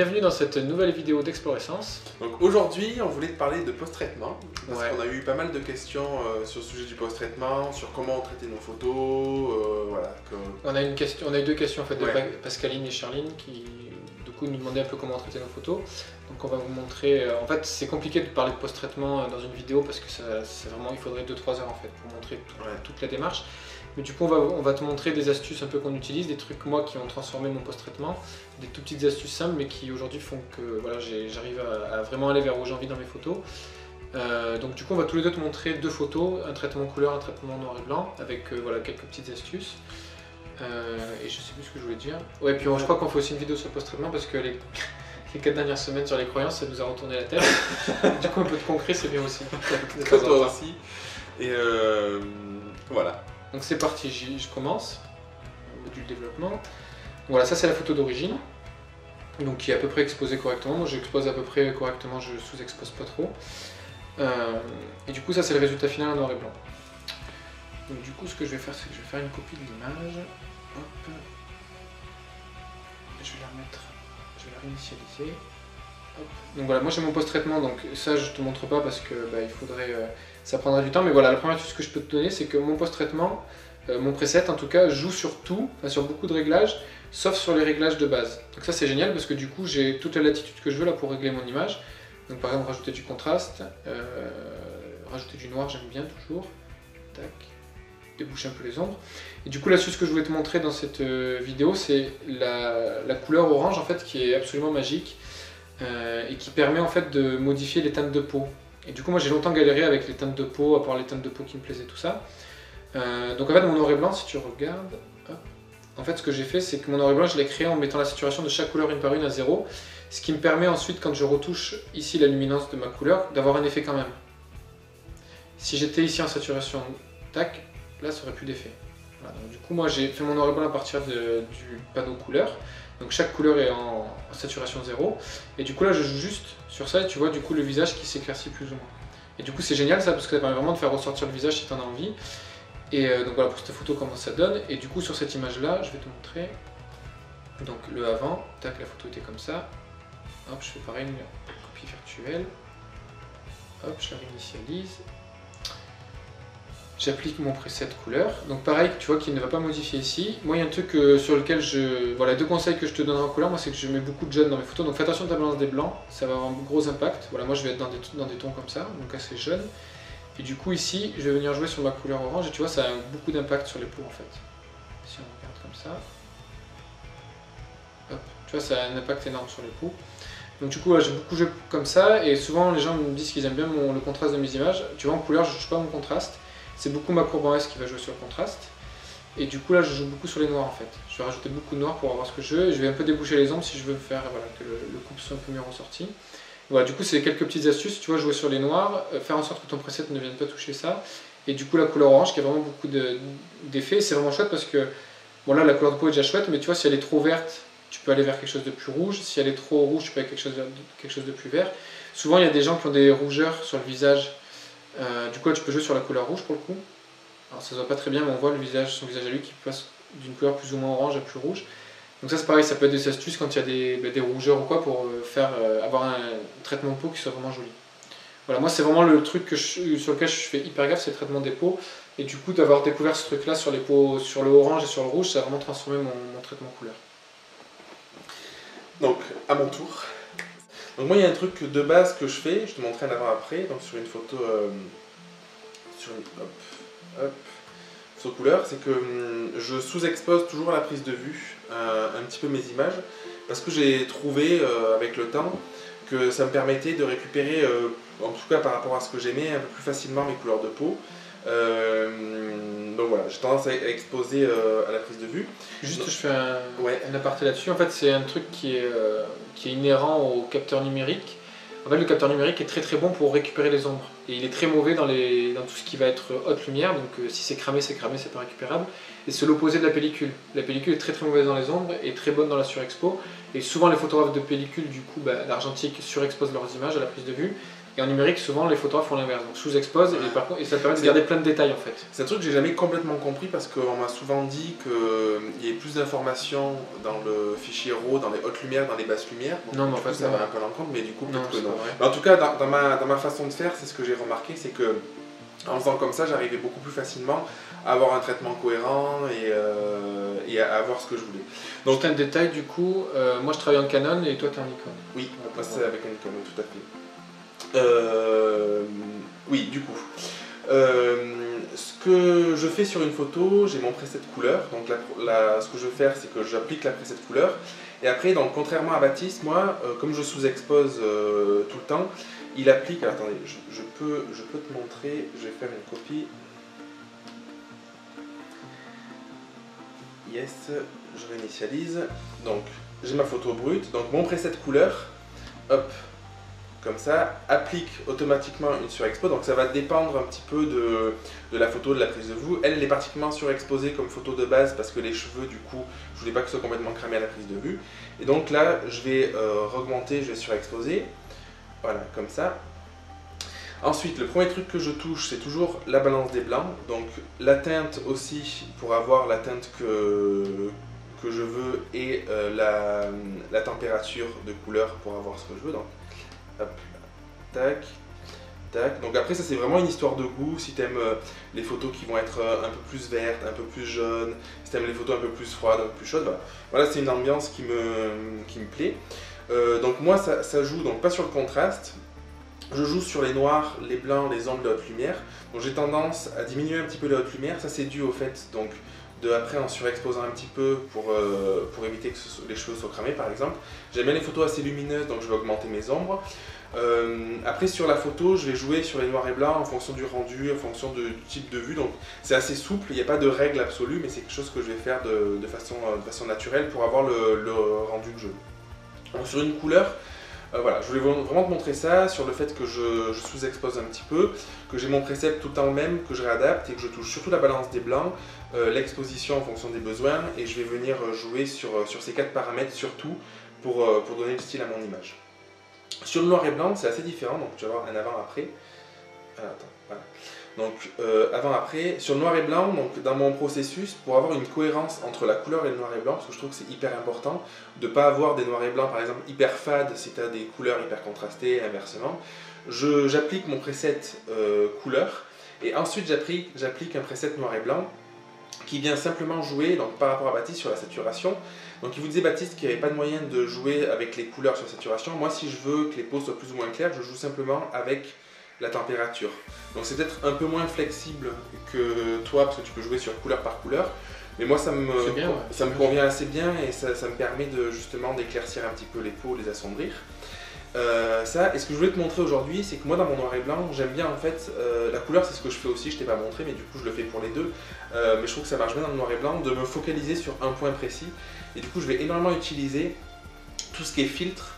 Bienvenue dans cette nouvelle vidéo d'Explorescence. Donc aujourd'hui, on voulait te parler de post-traitement, parce Ouais. qu'on a eu pas mal de questions sur le sujet du post-traitement, sur comment traiter nos photos, voilà. On a eu deux questions en fait, de Ouais. Pascaline et Charline qui du coup nous demandaient un peu comment traiter nos photos. Donc on va vous montrer, en fait c'est compliqué de parler de post-traitement dans une vidéo parce que c'est vraiment, il faudrait 2-3 heures en fait pour montrer toute la démarche. Mais du coup on va te montrer des astuces un peu qu'on utilise, des trucs moi qui ont transformé mon post-traitement, des tout petites astuces simples mais qui aujourd'hui font que voilà, j'arrive à vraiment aller vers où j'ai envie dans mes photos. Donc du coup on va tous les deux te montrer deux photos, un traitement couleur, un traitement noir et blanc, avec voilà, quelques petites astuces. Et je sais plus ce que je voulais dire. Ouais, puis je crois qu'on fait aussi une vidéo sur le post-traitement parce que les 4 dernières semaines sur les croyances ça nous a retourné la tête. Du coup un peu de concret c'est bien aussi. De temps en Toi temps. aussi. Et voilà. Donc c'est parti, je commence. Module développement. Donc, voilà, ça c'est la photo d'origine. Donc qui est à peu près exposée correctement. Moi j'expose à peu près correctement, je sous-expose pas trop. Et du coup ça c'est le résultat final en noir et blanc. Donc du coup ce que je vais faire c'est que je vais faire une copie de l'image. Hop. Je vais la remettre, je vais la réinitialiser. Hop. Donc voilà, moi j'ai mon post-traitement, donc ça je te montre pas parce que il faudrait, ça prendrait du temps. Mais voilà, la première chose que je peux te donner c'est que mon post-traitement, mon preset en tout cas, joue sur tout, enfin, sur beaucoup de réglages, sauf sur les réglages de base. Donc ça c'est génial parce que du coup j'ai toute la latitude que je veux là pour régler mon image. Donc par exemple rajouter du contraste, rajouter du noir j'aime bien toujours, tac, déboucher un peu les ombres. Et du coup l'astuce que je voulais te montrer dans cette vidéo c'est la couleur orange en fait qui est absolument magique et qui permet en fait de modifier les teintes de peau. Et du coup moi j'ai longtemps galéré avec les teintes de peau, à part les teintes de peau qui me plaisaient tout ça. Donc en fait mon noir et blanc si tu regardes, hop, en fait ce que j'ai fait c'est que mon noir et blanc je l'ai créé en mettant la saturation de chaque couleur une par une à 0. Ce qui me permet ensuite, quand je retouche ici la luminance de ma couleur, d'avoir un effet quand même. Si j'étais ici en saturation, tac, là ça aurait plus d'effet. Voilà, donc du coup moi j'ai fait mon noir et blanc à partir du panneau couleur. Donc chaque couleur est en saturation 0. Et du coup là je joue juste sur ça et tu vois du coup le visage qui s'éclaircit plus ou moins. Et du coup c'est génial ça parce que ça permet vraiment de faire ressortir le visage si tu en as envie. Et donc voilà pour cette photo comment ça donne. Et du coup sur cette image là je vais te montrer. Donc le avant, tac la photo était comme ça. Hop, je fais pareil, une copie virtuelle. Hop, je la réinitialise. J'applique mon preset couleur. Donc pareil, tu vois qu'il ne va pas modifier ici. Moi, il y a un truc sur lequel je... Voilà, deux conseils que je te donnerai en couleur, moi, c'est que je mets beaucoup de jaune dans mes photos. Donc fais attention à ta balance des blancs, ça va avoir un gros impact. Voilà, moi, je vais être dans des tons comme ça, donc assez jaune. Et du coup, ici, je vais venir jouer sur ma couleur orange. Et tu vois, ça a beaucoup d'impact sur les peaux, en fait. Si on regarde comme ça. Hop, tu vois, ça a un impact énorme sur les peaux. Donc du coup, j'ai beaucoup joué comme ça, et souvent les gens me disent qu'ils aiment bien le contraste de mes images. Tu vois, en couleur, je ne joue pas mon contraste. C'est beaucoup ma courbe en S qui va jouer sur le contraste. Et du coup, là, je joue beaucoup sur les noirs, en fait. Je vais rajouter beaucoup de noir pour avoir ce que je veux, et je vais un peu déboucher les ombres si je veux faire voilà, que le couple soit un peu mieux ressorti. Voilà, du coup, c'est quelques petites astuces. Tu vois, jouer sur les noirs, faire en sorte que ton preset ne vienne pas toucher ça. Et du coup, la couleur orange, qui a vraiment beaucoup d'effets, c'est vraiment chouette parce que, bon là, la couleur de peau est déjà chouette, mais tu vois, si elle est trop verte, tu peux aller vers quelque chose de plus rouge. Si elle est trop rouge, tu peux aller vers quelque chose de plus vert. Souvent, il y a des gens qui ont des rougeurs sur le visage. Du coup, là, tu peux jouer sur la couleur rouge pour le coup. Alors, ça se voit pas très bien, mais on voit son visage à lui qui passe d'une couleur plus ou moins orange à plus rouge. Donc ça, c'est pareil, ça peut être des astuces quand il y a des rougeurs ou quoi pour avoir un traitement de peau qui soit vraiment joli. Voilà, moi, c'est vraiment le truc sur lequel je fais hyper gaffe, c'est le traitement des peaux. Et du coup, d'avoir découvert ce truc-là sur les peaux, sur le orange et sur le rouge, ça a vraiment transformé mon traitement couleur. Donc, à mon tour. Donc moi, il y a un truc de base que je fais, je te montrerai un avant-après, donc sur une photo, sur couleur, c'est que je sous-expose toujours la prise de vue, un petit peu mes images, parce que j'ai trouvé, avec le temps, que ça me permettait de récupérer, en tout cas par rapport à ce que j'aimais, un peu plus facilement mes couleurs de peau. Donc voilà, j'ai tendance à exposer à la prise de vue. Juste, je fais un aparté là-dessus. En fait, c'est un truc qui est inhérent au capteur numérique. En fait, le capteur numérique est très très bon pour récupérer les ombres. Et il est très mauvais dans tout ce qui va être haute lumière. Donc si c'est cramé, c'est pas récupérable. Et c'est l'opposé de la pellicule. La pellicule est très très mauvaise dans les ombres et très bonne dans la surexpo. Et souvent, les photographes de pellicule, du coup, l'argentique surexposent leurs images à la prise de vue. Et en numérique, souvent, les photographes font l'inverse. Donc sous-expose, et ça permet de garder plein de détails en fait. C'est un truc que j'ai jamais complètement compris parce qu'on m'a souvent dit qu'il y ait plus d'informations dans le fichier RAW, dans les hautes lumières, dans les basses lumières. Donc, non, mais en fait, ça va un peu à l'encontre, mais du coup, peut-être que non. Mais en tout cas, dans ma façon de faire, c'est ce que j'ai remarqué, c'est que en faisant comme ça, j'arrivais beaucoup plus facilement à avoir un traitement cohérent et à avoir ce que je voulais. Donc, un détail, du coup, moi je travaille en Canon et toi tu es en Nikon. Oui, moi c'est avec un Nikon, tout à fait. Oui, du coup. Ce que je fais sur une photo, j'ai mon preset couleur. Donc ce que je vais faire, c'est que j'applique la preset couleur. Et après, donc, contrairement à Baptiste, moi, comme je sous-expose tout le temps, il applique... Alors, attendez, je peux te montrer, je vais faire une copie. Yes, je réinitialise. Donc, j'ai ma photo brute. Donc, mon preset couleur, hop, comme ça, applique automatiquement une surexpo. Donc, ça va dépendre un petit peu de la photo, de la prise de vue. Elle est particulièrement surexposée comme photo de base parce que les cheveux, du coup, je voulais pas que ce soit complètement cramé à la prise de vue. Et donc là, je vais augmenter, je vais surexposer. Voilà, comme ça. Ensuite, le premier truc que je touche, c'est toujours la balance des blancs. Donc la teinte aussi, pour avoir la teinte que je veux, et la température de couleur pour avoir ce que je veux. Donc, hop, tac, tac. Donc après, ça c'est vraiment une histoire de goût. Si tu aimes les photos qui vont être un peu plus vertes, un peu plus jaunes, si tu aimes les photos un peu plus froides, un peu plus chaudes, voilà, voilà, c'est une ambiance qui me plaît. Donc moi, ça joue donc pas sur le contraste. Je joue sur les noirs, les blancs, les ombres, les hautes lumières. Donc j'ai tendance à diminuer un petit peu les hautes lumières. Ça c'est dû au fait donc après en surexposant un petit peu pour éviter que les cheveux soient cramés par exemple. J'aime bien les photos assez lumineuses, donc je vais augmenter mes ombres. Après sur la photo, je vais jouer sur les noirs et blancs en fonction du rendu, en fonction du type de vue. Donc c'est assez souple, il n'y a pas de règle absolue, mais c'est quelque chose que je vais faire de façon naturelle pour avoir le rendu que je veux. Donc sur une couleur, voilà, je voulais vraiment te montrer ça, sur le fait que je sous-expose un petit peu, que j'ai mon preset tout le temps même, que je réadapte et que je touche surtout la balance des blancs, l'exposition en fonction des besoins, et je vais venir jouer sur ces 4 paramètres surtout pour donner le style à mon image. Sur le noir et blanc, c'est assez différent, donc tu vas voir un avant-après. Attends, voilà. Donc avant-après, sur le noir et blanc, donc dans mon processus, pour avoir une cohérence entre la couleur et le noir et blanc, parce que je trouve que c'est hyper important, de ne pas avoir des noirs et blancs par exemple hyper fades si tu as des couleurs hyper contrastées, inversement, j'applique mon preset couleur, et ensuite j'applique un preset noir et blanc, qui vient simplement jouer donc, par rapport à Baptiste sur la saturation. Donc il vous disait Baptiste qu'il n'y avait pas de moyen de jouer avec les couleurs sur saturation. Moi si je veux que les peaux soient plus ou moins claires, je joue simplement avec la température. Donc c'est peut-être un peu moins flexible que toi parce que tu peux jouer sur couleur par couleur. Mais moi ça me convient assez bien et ça me permet justement d'éclaircir un petit peu les peaux, les assombrir. Et ce que je voulais te montrer aujourd'hui, c'est que moi dans mon noir et blanc, j'aime bien en fait, la couleur c'est ce que je fais aussi, je t'ai pas montré mais du coup je le fais pour les deux, mais je trouve que ça marche bien dans le noir et blanc, de me focaliser sur un point précis, et du coup je vais énormément utiliser tout ce qui est filtre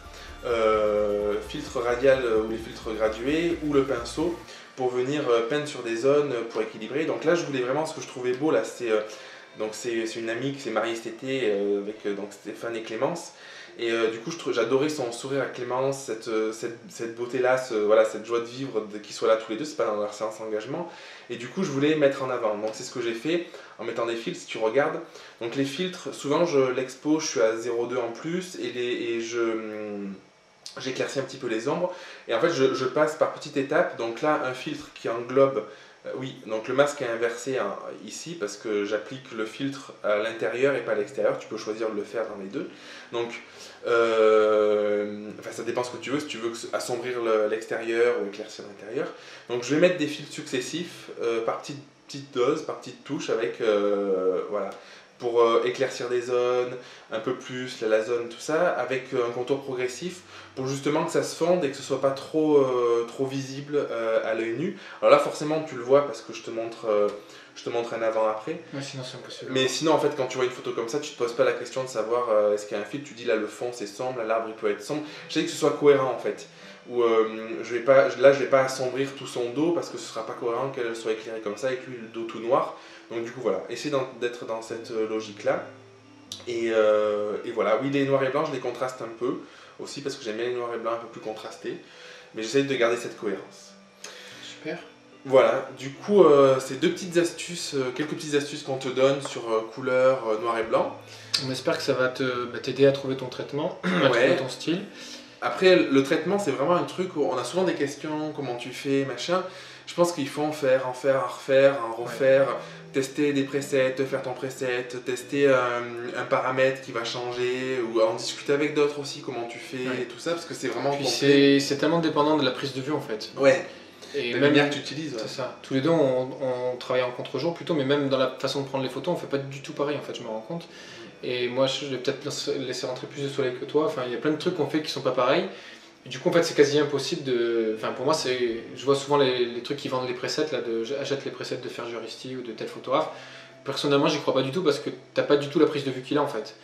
radial ou les filtres gradués, ou le pinceau, pour venir peindre sur des zones pour équilibrer. Donc là je voulais vraiment, ce que je trouvais beau là, c'est une amie qui s'est mariée cet été avec donc Stéphane et Clémence. Et du coup, j'adorais son sourire à Clémence, cette beauté-là, voilà, cette joie de vivre, qu'ils soient là tous les deux, c'est pas dans leur séance d'engagement. Et du coup, je voulais mettre en avant. Donc c'est ce que j'ai fait en mettant des filtres, si tu regardes. Donc les filtres, souvent je l'expose, je suis à 0,2 en plus, et j'éclaircis un petit peu les ombres. Et en fait, je passe par petites étapes. Donc là, un filtre qui englobe... oui, donc le masque est inversé ici parce que j'applique le filtre à l'intérieur et pas à l'extérieur. Tu peux choisir de le faire dans les deux. Donc, ça dépend ce que tu veux. Si tu veux assombrir l'extérieur ou éclaircir l'intérieur. Donc, je vais mettre des filtres successifs par petites doses, par petites touches avec, voilà, pour éclaircir des zones, un peu plus la zone, tout ça, avec un contour progressif pour justement que ça se fonde et que ce soit pas trop visible à l'œil nu. Alors là forcément tu le vois parce que je te montre un avant-après. Ouais, sinon c'est impossible. Mais sinon en fait quand tu vois une photo comme ça, tu te poses pas la question de savoir est-ce qu'il y a un filtre, tu dis là le fond c'est sombre, là l'arbre il peut être sombre. J'essaie que ce soit cohérent en fait. Où je vais pas assombrir tout son dos parce que ce sera pas cohérent qu'elle soit éclairée comme ça avec lui le dos tout noir. Donc du coup voilà, essayer d'être dans cette logique là. Et voilà, oui les noirs et blancs je les contraste un peu aussi parce que j'aime bien les noirs et blancs un peu plus contrastés. mais j'essaye de garder cette cohérence. Super. Voilà, du coup, c'est quelques petites astuces qu'on te donne sur couleur, noir et blanc. On espère que ça va t'aider à trouver ton traitement, à trouver ton style. Après, le traitement, c'est vraiment un truc où on a souvent des questions, comment tu fais, machin. Je pense qu'il faut en faire, refaire, tester des presets, faire ton preset, tester un paramètre qui va changer, ou en discuter avec d'autres aussi, comment tu fais, et tout ça, parce que c'est vraiment complet. C'est tellement dépendant de la prise de vue en fait. Ouais. Et la même lumière que tu utilises. C'est ça. Tous les deux, on travaille en contre-jour plutôt, mais même dans la façon de prendre les photos, on fait pas du tout pareil en fait, je me rends compte. Et moi, je vais peut-être laisser rentrer plus de soleil que toi. Enfin, il y a plein de trucs qu'on fait qui sont pas pareils. Et du coup, en fait, c'est quasi impossible de. Enfin, pour moi, je vois souvent les trucs qui vendent les presets, là, achète les presets de Fergie Horisti ou de tel photographe. Personnellement, j'y crois pas du tout parce que t'as pas du tout la prise de vue qu'il a en fait.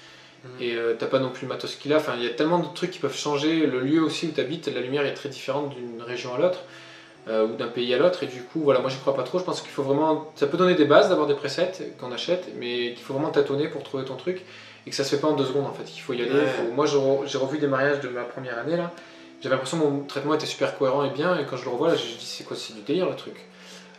Et t'as pas non plus le matos qu'il a. Enfin, il y a tellement de trucs qui peuvent changer. Le lieu aussi où tu habites, la lumière est très différente d'une région à l'autre. Ou d'un pays à l'autre, et du coup voilà, moi j'y crois pas trop. Je pense qu'il faut vraiment, ça peut donner des bases d'avoir des presets qu'on achète, mais qu'il faut vraiment tâtonner pour trouver ton truc, et que ça se fait pas en 2 secondes en fait, qu'il faut y aller. Moi j'ai revu des mariages de ma première année là, j'avais l'impression que mon traitement était super cohérent et bien, et quand je le revois là, je me dis c'est quoi, c'est du délire le truc.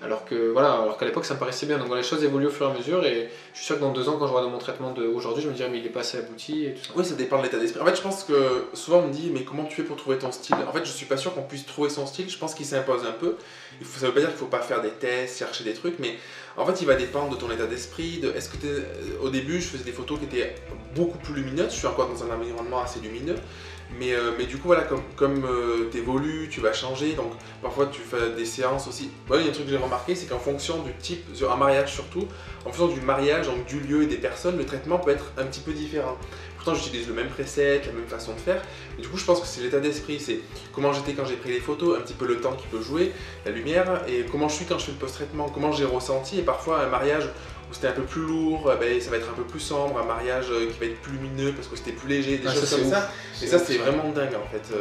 Alors qu'à l'époque ça me paraissait bien. Donc voilà, les choses évoluent au fur et à mesure, et je suis sûr que dans 2 ans, quand je regarde mon traitement d'aujourd'hui, je me dirais mais il est pas assez abouti et tout ça. Oui, ça dépend de l'état d'esprit. En fait, je pense que souvent on me dit mais comment tu fais pour trouver ton style? En fait, je suis pas sûr qu'on puisse trouver son style. Je pense qu'il s'impose un peu. Ça veut pas dire qu'il faut pas faire des tests, chercher des trucs, mais en fait il va dépendre de ton état d'esprit. Est-ce que au début je faisais des photos qui étaient beaucoup plus lumineuses. Je suis encore dans un environnement assez lumineux. Mais du coup, voilà, comme tu évolues, tu vas changer, donc parfois tu fais des séances aussi. Il y a un truc que j'ai remarqué, c'est qu'en fonction du type, sur un mariage surtout, en fonction du mariage, donc du lieu et des personnes, le traitement peut être un petit peu différent. Pourtant, j'utilise le même preset, la même façon de faire. Et du coup, je pense que c'est l'état d'esprit, c'est comment j'étais quand j'ai pris les photos, un petit peu le temps qui peut jouer, la lumière, et comment je suis quand je fais le post-traitement, comment j'ai ressenti. Et parfois, un mariage où c'était un peu plus lourd, ça va être un peu plus sombre, un mariage qui va être plus lumineux parce que c'était plus léger, des choses comme ça. Et ça, c'est vraiment dingue en fait.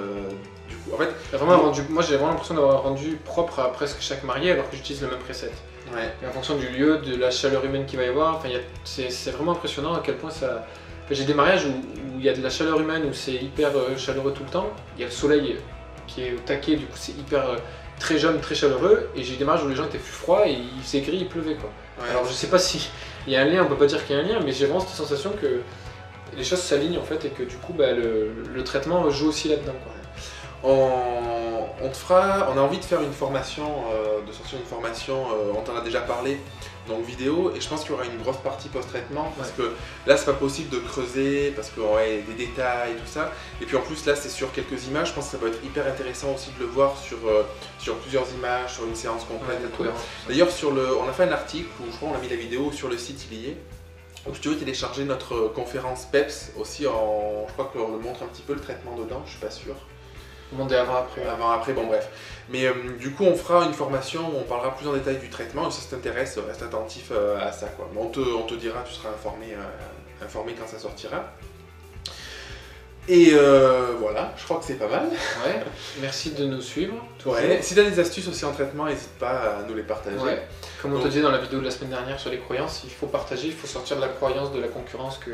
Du coup, en fait, moi j'ai vraiment l'impression d'avoir rendu propre à presque chaque marié alors que j'utilise le même preset. Ouais. Et en fonction du lieu, de la chaleur humaine qu'il va y avoir, c'est vraiment impressionnant à quel point ça. J'ai des mariages où il y a de la chaleur humaine, où c'est hyper chaleureux tout le temps. Il y a le soleil qui est au taquet, du coup c'est hyper très jeune, très chaleureux. Et j'ai des mariages où les gens étaient plus froids et il faisait gris, il pleuvait quoi. Ouais. Alors je sais pas si il y a un lien, on peut pas dire qu'il y a un lien, mais j'ai vraiment cette sensation que les choses s'alignent en fait, et que du coup le traitement joue aussi là-dedans quoi. On a envie de faire une formation, de sortir une formation, on t'en a déjà parlé, donc vidéo, et je pense qu'il y aura une grosse partie post-traitement, parce que là c'est pas possible de creuser, parce qu'il y a des détails, tout ça, et puis en plus là c'est sur quelques images, je pense que ça peut être hyper intéressant aussi de le voir sur plusieurs images, sur une séance complète et tout. D'ailleurs on a fait un article, où je crois on a mis la vidéo sur le site, il y est. Donc si tu veux télécharger notre conférence PEPS aussi, je crois qu'on le montre un petit peu le traitement dedans, je suis pas sûr. Demander avant-après. Avant-après, bon bref. Mais du coup, on fera une formation où on parlera plus en détail du traitement. Et si ça t'intéresse, reste attentif à ça, quoi. Mais on te dira, tu seras informé quand ça sortira. Et voilà, je crois que c'est pas mal. Ouais, merci de nous suivre. Ouais. Si tu as des astuces aussi en traitement, n'hésite pas à nous les partager. Ouais. Comme on te disait dans la vidéo de la semaine dernière sur les croyances, il faut partager, il faut sortir de la croyance de la concurrence que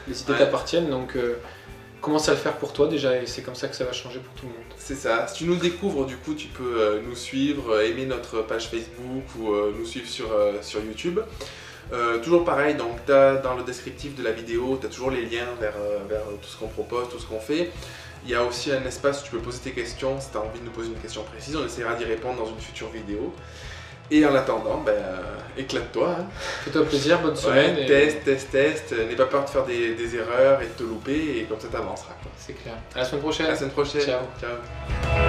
les idées t'appartiennent. Donc commence à le faire pour toi déjà, et c'est comme ça que ça va changer pour tout le monde. C'est ça. Si tu nous découvres, du coup, tu peux nous suivre, aimer notre page Facebook ou nous suivre sur YouTube. Toujours pareil, donc dans le descriptif de la vidéo, tu as toujours les liens vers tout ce qu'on propose, tout ce qu'on fait. Il y a aussi un espace où tu peux poser tes questions. Si tu as envie de nous poser une question précise, on essaiera d'y répondre dans une future vidéo. Et en attendant, éclate-toi. Hein. Fais-toi plaisir, bonne semaine. Teste. N'aie pas peur de faire des erreurs et de te louper, et comme ça tu avanceras. C'est clair. À la semaine prochaine. À la semaine prochaine. Ciao. Ciao.